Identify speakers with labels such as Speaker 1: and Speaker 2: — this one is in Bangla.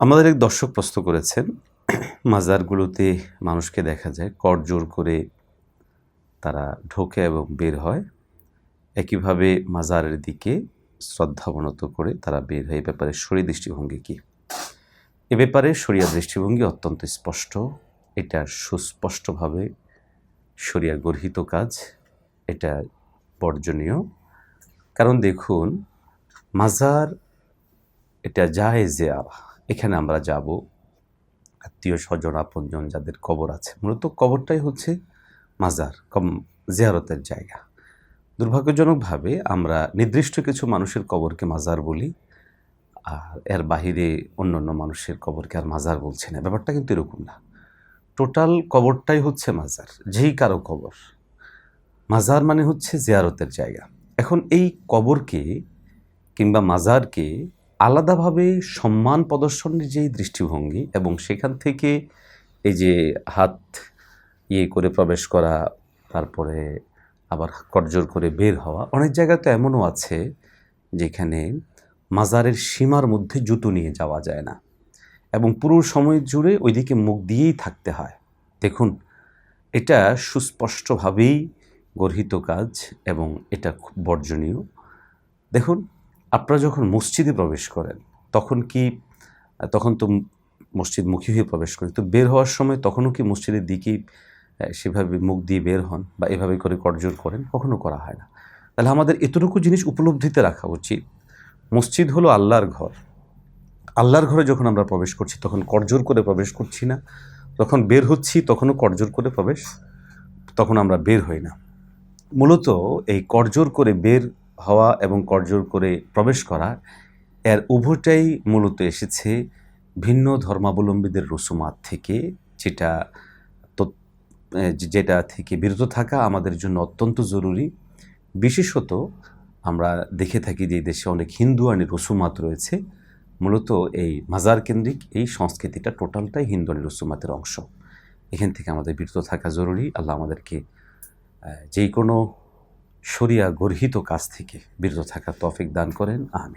Speaker 1: আমাদের এক দর্শক প্রশ্ন করেছেন, মাজারগুলোতে মানুষকে দেখা যায় করজোড় করে তারা ঢোকে এবং বের হয়। একইভাবে মাজারের দিকে শ্রদ্ধাবনত করে তারা বের হয়। এ ব্যাপারে শরীয়ী দৃষ্টিভঙ্গি কী? এ ব্যাপারে শরিয়া দৃষ্টিভঙ্গি অত্যন্ত স্পষ্ট। এটা সুস্পষ্টভাবে শরিয়া গর্হিত কাজ, এটা বর্জনীয়। কারণ দেখুন, মাজার এটা জায়েজ জিয়ারা, এখানে আমরা যাব, আত্মীয় স্বজন আপনজন যাদের কবর আছে, মূলত কবরটাই হচ্ছে মাজার জিয়ারতের জায়গা। দুর্ভাগ্যজনকভাবে আমরা নির্দিষ্ট কিছু মানুষের কবরকে মাজার বলি, আর এর বাহিরে অন্যান্য মানুষের কবরকে আর মাজার বলছি না। ব্যাপারটা কিন্তু এরকম না। টোটাল কবরটাই হচ্ছে মাজার, যেই কারো কবর। মাজার মানে হচ্ছে জিয়ারতের জায়গা। এখন এই কবরকে কিংবা মাজারকে আলাদাভাবে সম্মান প্রদর্শনের যেই দৃষ্টিভঙ্গি, এবং সেখান থেকে এই যে হাত করে প্রবেশ করা, তারপরে আবার করজোড় করে বের হওয়া, অনেক জায়গায় তো এমনও আছে যেখানে মাজারের সীমার মধ্যে জুতো নিয়ে যাওয়া যায় না এবং পুরো সময় জুড়ে ওইদিকে মুখ দিয়েই থাকতে হয়। দেখুন, এটা সুস্পষ্টভাবেই গর্হিত কাজ এবং এটা খুব বর্জনীয়। দেখুন, আপনারা যখন মসজিদে প্রবেশ করেন তখন তো মসজিদমুখী হয়ে প্রবেশ করেন, তো বের হওয়ার সময় তখনও কি মসজিদের দিকেই সেভাবে মুখ দিয়ে বের হন বা এভাবে করে করজোড় করেন? কখনো করা হয় না। তাহলে আমাদের এতটুকু জিনিস উপলব্ধিতে রাখা উচিত। মসজিদ হলো আল্লাহর ঘর। আল্লাহর ঘরে যখন আমরা প্রবেশ করছি তখন করজোড় করে প্রবেশ করছি না, যখন বের হচ্ছি তখনও করজোড় করে তখন আমরা বের হই না। মূলত এই করজোড় করে বের হওয়া এবং করজোড় করে প্রবেশ করা, এর উভয়টাই মূলত এসেছে ভিন্ন ধর্মাবলম্বীদের রসুমাত থেকে, যেটা থেকে বিরত থাকা আমাদের জন্য অত্যন্ত জরুরি। বিশেষত আমরা দেখে থাকি যে এই দেশে অনেক হিন্দুয়ানি রসুমাত রয়েছে। মূলত এই মাজার কেন্দ্রিক এই সংস্কৃতিটা টোটালটাই হিন্দুয়ানি রসুমাতের অংশ। এখান থেকে আমাদের বিরত থাকা জরুরি। আল্লাহ আমাদেরকে যে কোনো শরিয়া গর্হিত কাজ থেকে বিরত থাকার তৌফিক দান করেন। আমিন।